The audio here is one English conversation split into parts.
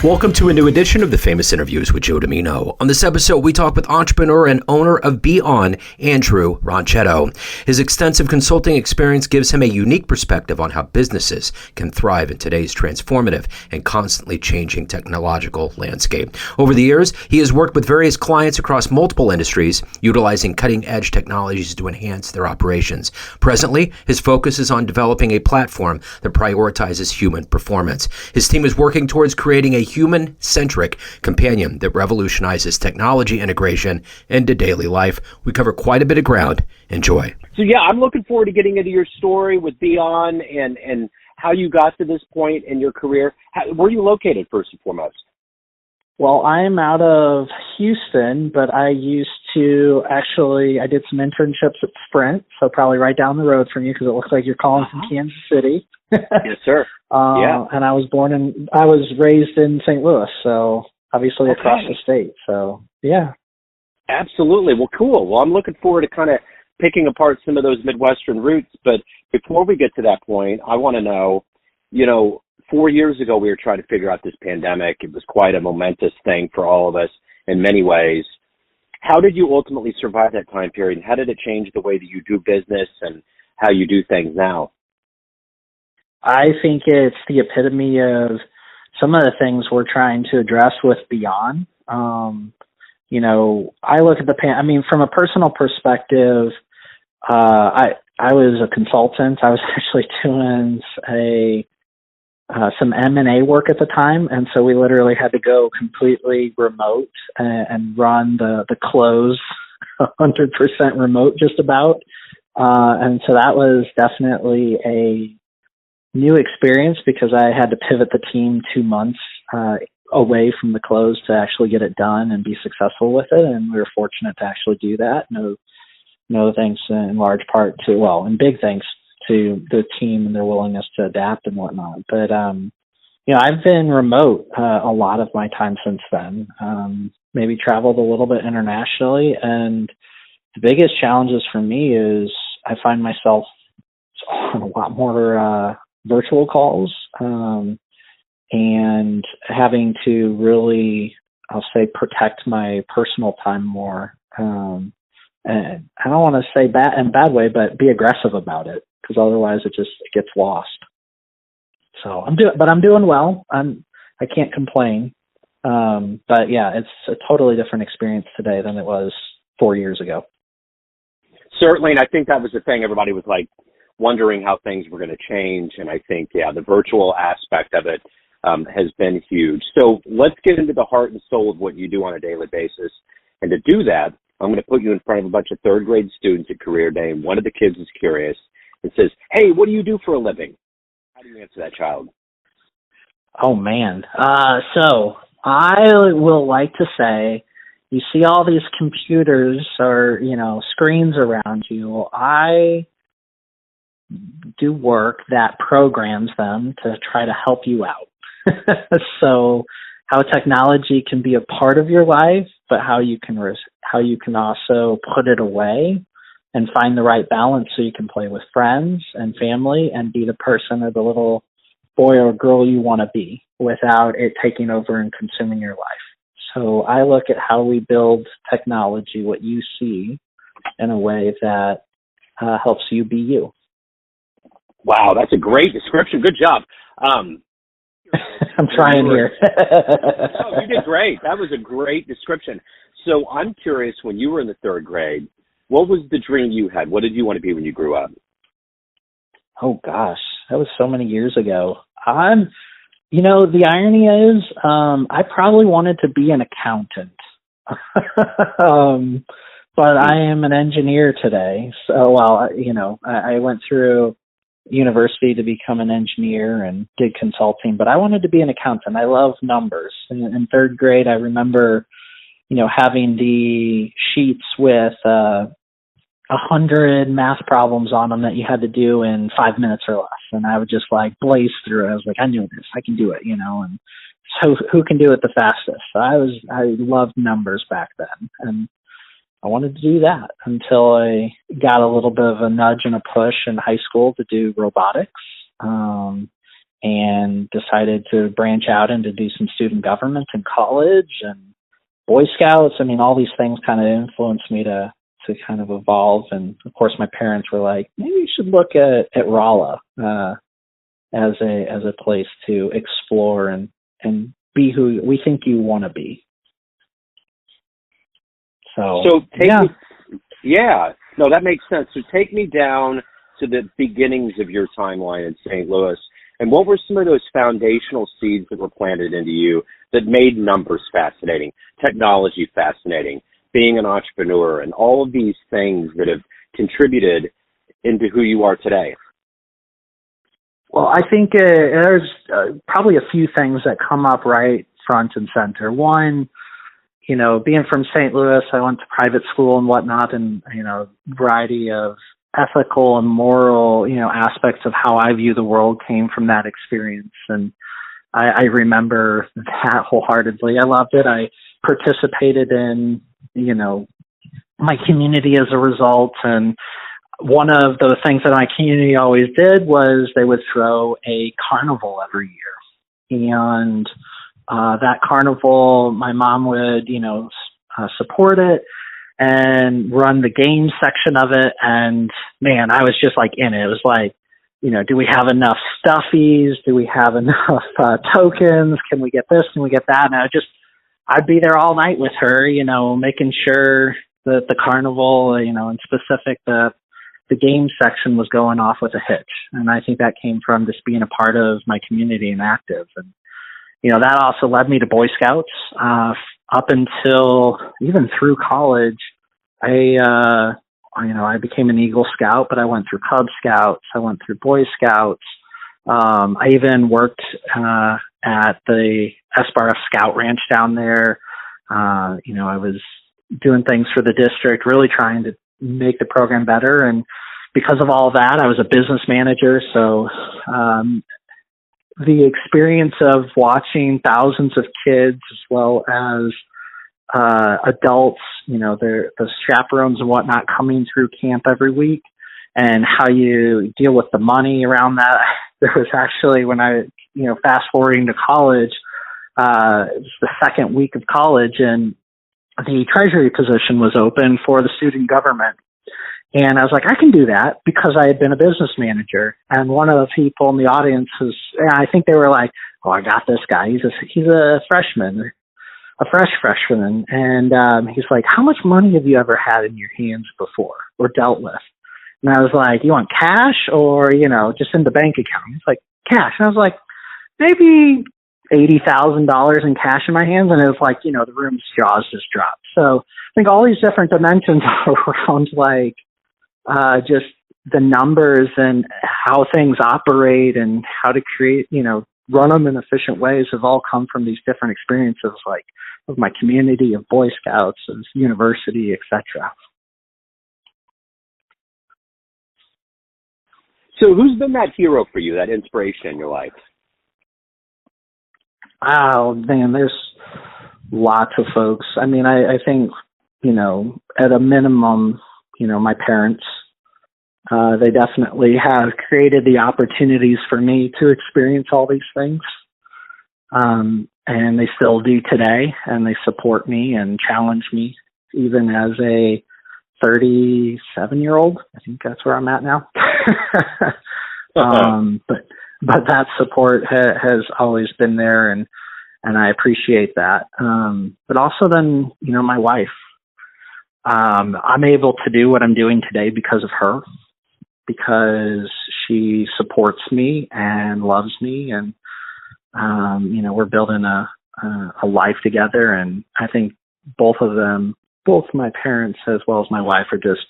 Welcome to a new edition of the Famous Interviews with Joe Dimino. On this episode, we talk with entrepreneur and owner of Be On, Andrew Ronchetto. His extensive consulting experience gives him a unique perspective on how businesses can thrive in today's transformative and constantly changing technological landscape. Over the years, he has worked with various clients across multiple industries, utilizing cutting-edge technologies to enhance their operations. Presently, his focus is on developing a platform that prioritizes human performance. His team is working towards creating a human-centric companion that revolutionizes technology integration into daily life. We cover quite a bit of ground. Enjoy. So yeah, I'm looking forward to getting into your story with Be On and how you got to this point in your career. Where are you located, first and foremost? Well, I'm out of Houston, but I did some internships at Sprint, so probably right down the road from you because it looks like you're calling from Kansas City. Yes, sir. And I was raised in St. Louis, so obviously across the state. So yeah. Absolutely. Well, cool. Well, I'm looking forward to kind of picking apart some of those Midwestern roots. But before we get to that point, I want to know, 4 years ago, we were trying to figure out this pandemic. It was quite a momentous thing for all of us in many ways. How did you ultimately survive that time period? How did it change the way that you do business and how you do things now? I think it's the epitome of some of the things we're trying to address with Beyond. I look at from a personal perspective, I was a consultant. I was actually doing some M&A work at the time, and so we literally had to go completely remote and run the close 100% remote just about. And so that was definitely a new experience because I had to pivot the team 2 months away from the close to actually get it done and be successful with it. And we were fortunate to actually do that. No thanks in large part and big thanks to the team and their willingness to adapt and whatnot. But, I've been remote a lot of my time since then, maybe traveled a little bit internationally. And the biggest challenges for me is I find myself on a lot more virtual calls and having to really, I'll say, protect my personal time more. And I don't want to say bad way, but be aggressive about it because otherwise it gets lost. So I'm doing well. I can't complain. But yeah, it's a totally different experience today than it was 4 years ago. Certainly, and I think that was the thing. Everybody was wondering how things were going to change, and I think, the virtual aspect of it has been huge. So let's get into the heart and soul of what you do on a daily basis. And to do that, I'm going to put you in front of a bunch of third grade students at Career Day, and one of the kids is curious and says, "Hey, what do you do for a living?" How do you answer that child? Oh, man. So I will like to say, you see all these computers or, screens around you. I do work that programs them to try to help you out. So how technology can be a part of your life, but how you can also put it away and find the right balance so you can play with friends and family and be the person or the little boy or girl you want to be without it taking over and consuming your life. So I look at how we build technology, what you see, in a way that helps you be you. Wow, that's a great description. Good job. I'm trying here. No, you did great. That was a great description. So I'm curious, when you were in the third grade, what was the dream you had? What did you want to be when you grew up? Oh, gosh, that was so many years ago. The irony is I probably wanted to be an accountant. But I am an engineer today. So, I went through university to become an engineer and did consulting, but I wanted to be an accountant. I love numbers. In third grade, I remember, having the sheets with 100 math problems on them that you had to do in 5 minutes or less. And I would just blaze through it. I was like, I knew this, I can do it, and so who can do it the fastest? So I loved numbers back then. And I wanted to do that until I got a little bit of a nudge and a push in high school to do robotics. and decided to branch out and to do some student government in college and Boy Scouts. I mean, all these things kind of influenced me to kind of evolve. And of course, my parents were like, maybe you should look at Rolla as a place to explore and be who we think you want to be. So no, that makes sense. So take me down to the beginnings of your timeline in St. Louis. And what were some of those foundational seeds that were planted into you that made numbers fascinating, technology fascinating, being an entrepreneur, and all of these things that have contributed into who you are today? Well, I think there's probably a few things that come up right front and center. One, being from St. Louis, I went to private school and whatnot, and, variety of ethical and moral, aspects of how I view the world came from that experience. And I remember that wholeheartedly. I loved it. I participated in, my community as a result. And one of the things that my community always did was they would throw a carnival every year. And that carnival, my mom would, support it and run the game section of it. And man, I was just like in it. It was like, do we have enough stuffies? Do we have enough tokens? Can we get this? Can we get that? And I'd be there all night with her, making sure that the carnival, in specific, the game section was going off with a hitch. And I think that came from just being a part of my community and active. And, that also led me to Boy Scouts. Up until even through college, I became an Eagle Scout, but I went through Cub Scouts. I went through Boy Scouts. I even worked at the SBRF Scout Ranch down there. I was doing things for the district, really trying to make the program better. And because of all that, I was a business manager. So the experience of watching thousands of kids as well as adults, the chaperones and whatnot coming through camp every week, and how you deal with the money around that. There was actually, when I, fast forwarding to college, it was the second week of college, and the treasury position was open for the student government. And I was like, I can do that because I had been a business manager. And one of the people in the audience I think they were like, oh, I got this guy. He's a freshman, a fresh freshman. And he's like, how much money have you ever had in your hands before or dealt with? And I was like, you want cash or, just in the bank account? He's like, cash. And I was like, maybe $80,000 in cash in my hands. And it was like, the room's jaws just dropped. So I think all these different dimensions around just the numbers and how things operate and how to create, run them in efficient ways have all come from these different experiences, like of my community, of Boy Scouts, of university, etc. So who's been that hero for you, that inspiration in your life? Oh, man, there's lots of folks. I mean, I think, at a minimum, my parents, they definitely have created the opportunities for me to experience all these things. And they still do today, and they support me and challenge me even as a 37-year-old. I think that's where I'm at now. But that support has always been there, and I appreciate that. But also then, my wife, I'm able to do what I'm doing today because of her, because she supports me and loves me, and we're building a life together. And I think both of them, both my parents as well as my wife, are just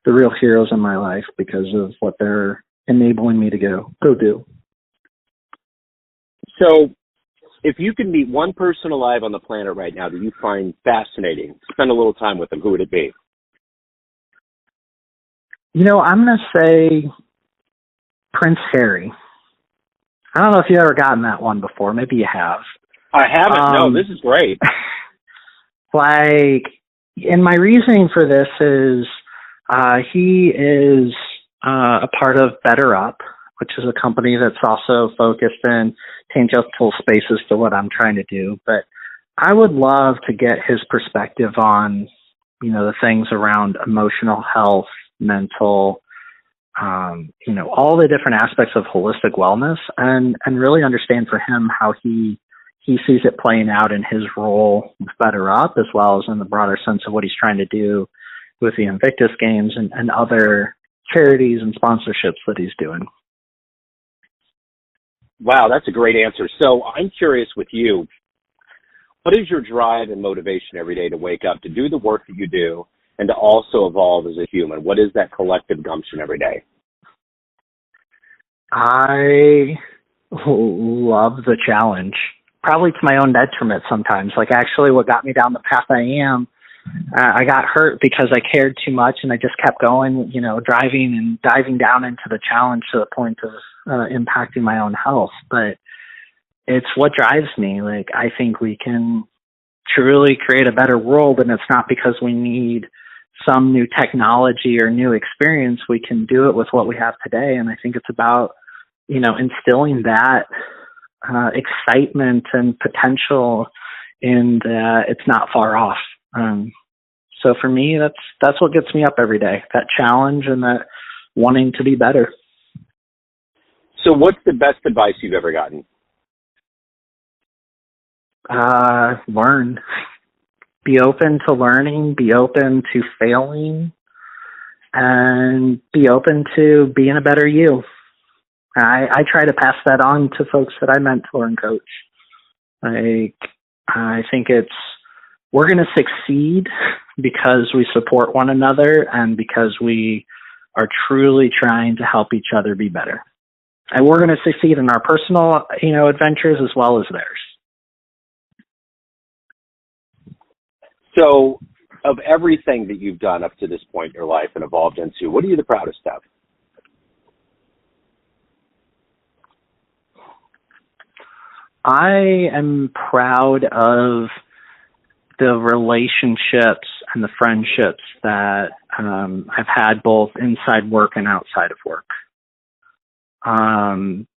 the real heroes in my life because of what they're enabling me to go do. So if you could meet one person alive on the planet right now that you find fascinating, spend a little time with them, who would it be? I'm going to say Prince Harry. I don't know if you've ever gotten that one before. Maybe you have. I haven't. No, this is great. And my reasoning for this is he is a part of Better Up. which is a company that's also focused in tangential spaces to what I'm trying to do. But I would love to get his perspective on, the things around emotional health, mental, all the different aspects of holistic wellness, and really understand for him how he sees it playing out in his role with Better Up, as well as in the broader sense of what he's trying to do with the Invictus Games and other charities and sponsorships that he's doing. Wow, that's a great answer. So I'm curious with you, what is your drive and motivation every day to wake up, to do the work that you do, and to also evolve as a human? What is that collective gumption every day? I love the challenge, probably to my own detriment sometimes. Like, actually, what got me down the path I am, I got hurt because I cared too much, and I just kept going, driving and diving down into the challenge to the point of impacting my own health. But it's what drives me. Like, I think we can truly create a better world, and it's not because we need some new technology or new experience. We can do it with what we have today. And I think it's about, instilling that excitement and potential in that it's not far off. So for me, that's what gets me up every day, that challenge and that wanting to be better. So what's the best advice you've ever gotten? Learn. Be open to learning, be open to failing, and be open to being a better you. I try to pass that on to folks that I mentor and coach. I think we're going to succeed because we support one another and because we are truly trying to help each other be better. And we're going to succeed in our personal, adventures as well as theirs. So of everything that you've done up to this point in your life and evolved into, what are you the proudest of? I am proud of the relationships and the friendships that I've had both inside work and outside of work.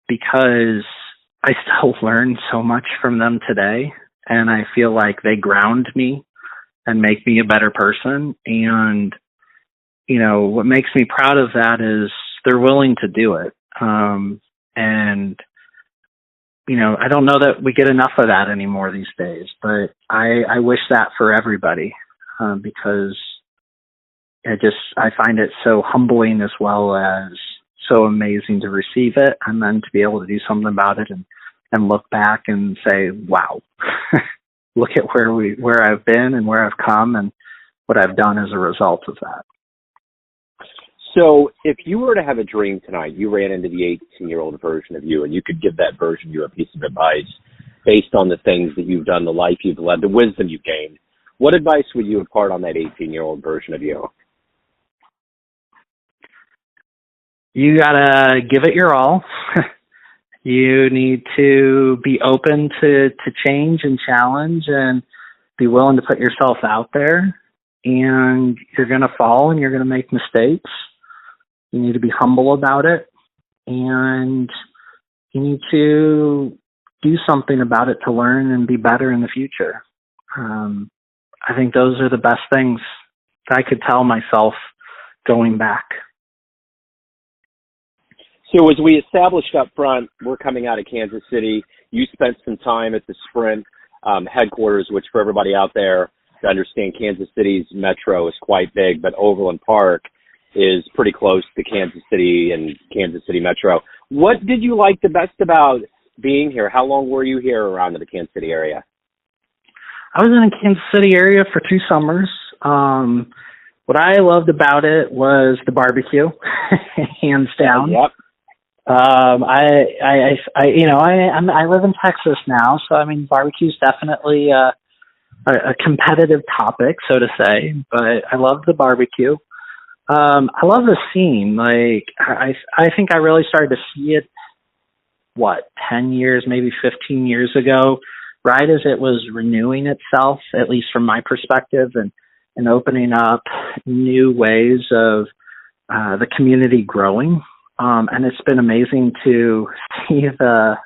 Because I still learn so much from them today, and I feel like they ground me and make me a better person. And, what makes me proud of that is they're willing to do it. And, I don't know that we get enough of that anymore these days, but I wish that for everybody, because I find it so humbling as well as so amazing to receive it and then to be able to do something about it and look back and say, wow, look at where I've been and where I've come and what I've done as a result of that. So if you were to have a dream tonight, you ran into the 18-year-old version of you, and you could give that version of you a piece of advice based on the things that you've done, the life you've led, the wisdom you've gained, what advice would you impart on that 18-year-old version of you? You got to give it your all. You need to be open to change and challenge and be willing to put yourself out there. And you're going to fall and you're going to make mistakes. You need to be humble about it. And you need to do something about it to learn and be better in the future. I think those are the best things I could tell myself going back. So as we established up front, we're coming out of Kansas City. You spent some time at the Sprint headquarters, which for everybody out there to understand, Kansas City's metro is quite big, but Overland Park is pretty close to Kansas City and Kansas City Metro. What did you like the best about being here? How long were you here around in the Kansas City area? I was in the Kansas City area for 2 summers. What I loved about it was the barbecue, hands down. Yep. I live in Texas now, so I mean, barbecue is definitely a competitive topic, so to say. But I love the barbecue. I love the scene. Like I think I really started to see it. 10 years, maybe 15 years ago, right as it was renewing itself, at least from my perspective, and opening up new ways of the community growing. And it's been amazing to see the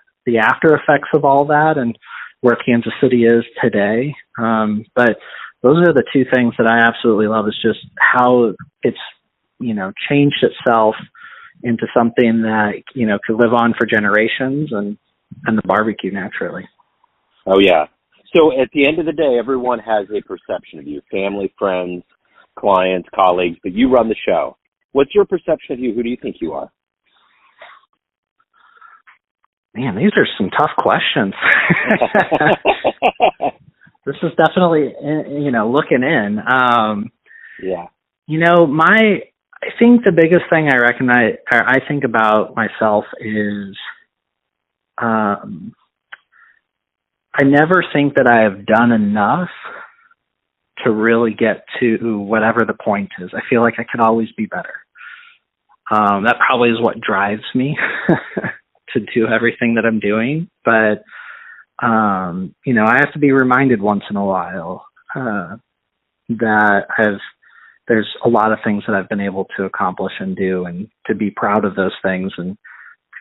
after effects of all that and where Kansas City is today. But those are the two things that I absolutely love, is just how it's, changed itself into something that, could live on for generations, and the barbecue naturally. Oh, yeah. So at the end of the day, everyone has a perception of you, family, friends, clients, colleagues, but you run the show. What's your perception of you? Who do you think you are? Man, these are some tough questions. This is definitely, looking in. Yeah. I think the biggest thing I recognize, or I think about myself is, I never think that I have done enough to really get to whatever the point is. I feel like I could always be better. That probably is what drives me to do everything that I'm doing. But, I have to be reminded once in a while that there's a lot of things that I've been able to accomplish and do, and to be proud of those things and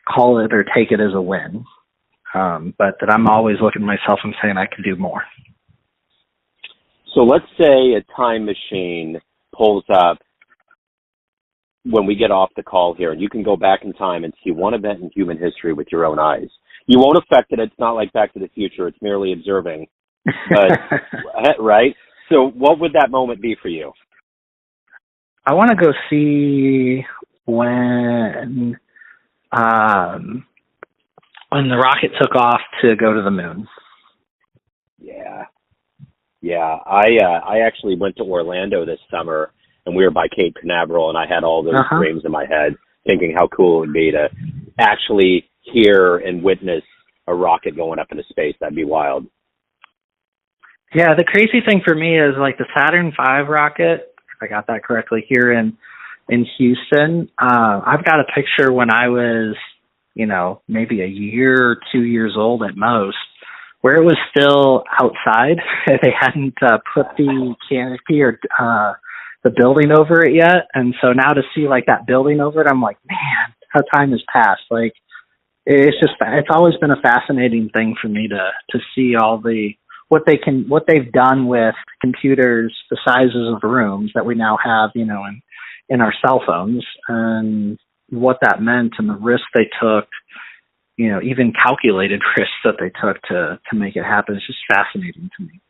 call it or take it as a win. But that I'm always looking at myself and saying I can do more. So let's say a time machine pulls up when we get off the call here, and you can go back in time and see one event in human history with your own eyes. You won't affect it. It's not like Back to the Future. It's merely observing. But, right? So what would that moment be for you? I want to go see when the rocket took off to go to the moon. Yeah. I actually went to Orlando this summer, and we were by Cape Canaveral, and I had all those dreams in my head, thinking how cool it would be to actually hear and witness a rocket going up into space. That'd be wild. Yeah, the crazy thing for me is like the Saturn V rocket, if I got that correctly, here in Houston. I've got a picture when I was, maybe a year or 2 years old at most, where it was still outside. They hadn't put the canopy or the building over it yet. And so now to see like that building over it, I'm like, man, how time has passed. Like, it's always been a fascinating thing for me to see all what they've done with computers the sizes of rooms that we now have, in our cell phones, and what that meant and the risks they took, even calculated risks that they took to make it happen. It's just fascinating to me.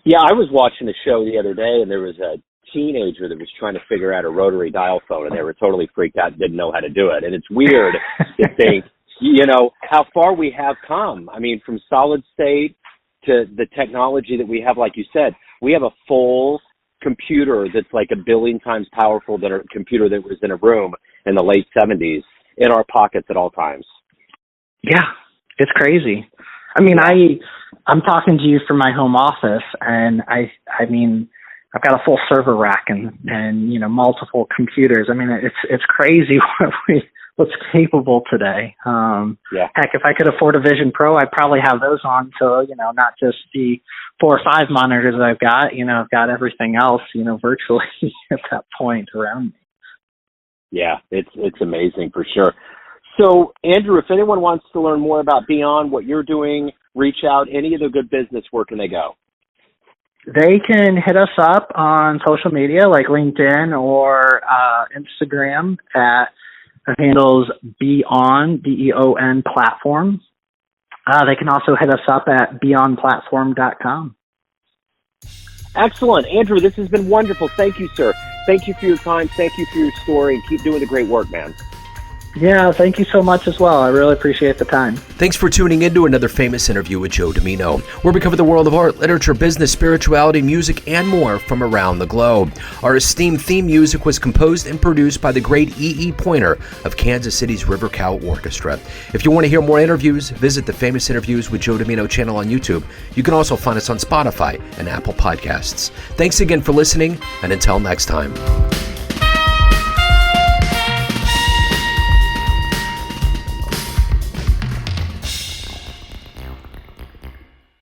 Yeah, I was watching a show the other day, and there was a teenager that was trying to figure out a rotary dial phone, and they were totally freaked out and didn't know how to do it. And it's weird to think, how far we have come. I mean, from solid state to the technology that we have, like you said, we have a full computer that's like 1 billion times powerful than a computer that was in a room in the late 70s in our pockets at all times. Yeah, it's crazy. I mean, I'm talking to you from my home office, and I've got a full server rack and multiple computers. I mean, it's crazy what's capable today. Heck, if I could afford a Vision Pro, I'd probably have those on. So, not just the 4 or 5 monitors that I've got, I've got everything else, virtually at that point around me. Yeah, it's amazing for sure. So, Andrew, if anyone wants to learn more about Beyond, what you're doing, reach out, any of the good business, where can they go? They can hit us up on social media like LinkedIn or Instagram at the handles Beyond, BEON platform. They can also hit us up at beyondplatform.com. Excellent. Andrew, this has been wonderful. Thank you, sir. Thank you for your time. Thank you for your story, and keep doing the great work, man. Yeah, thank you so much as well. I really appreciate the time. Thanks for tuning in to another famous interview with Joe Dimino, where we cover the world of art, literature, business, spirituality, music, and more from around the globe. Our esteemed theme music was composed and produced by the great E.E. Pointer of Kansas City's River Cow Orchestra. If you want to hear more interviews, visit the Famous Interviews with Joe Dimino channel on YouTube. You can also find us on Spotify and Apple Podcasts. Thanks again for listening, and until next time.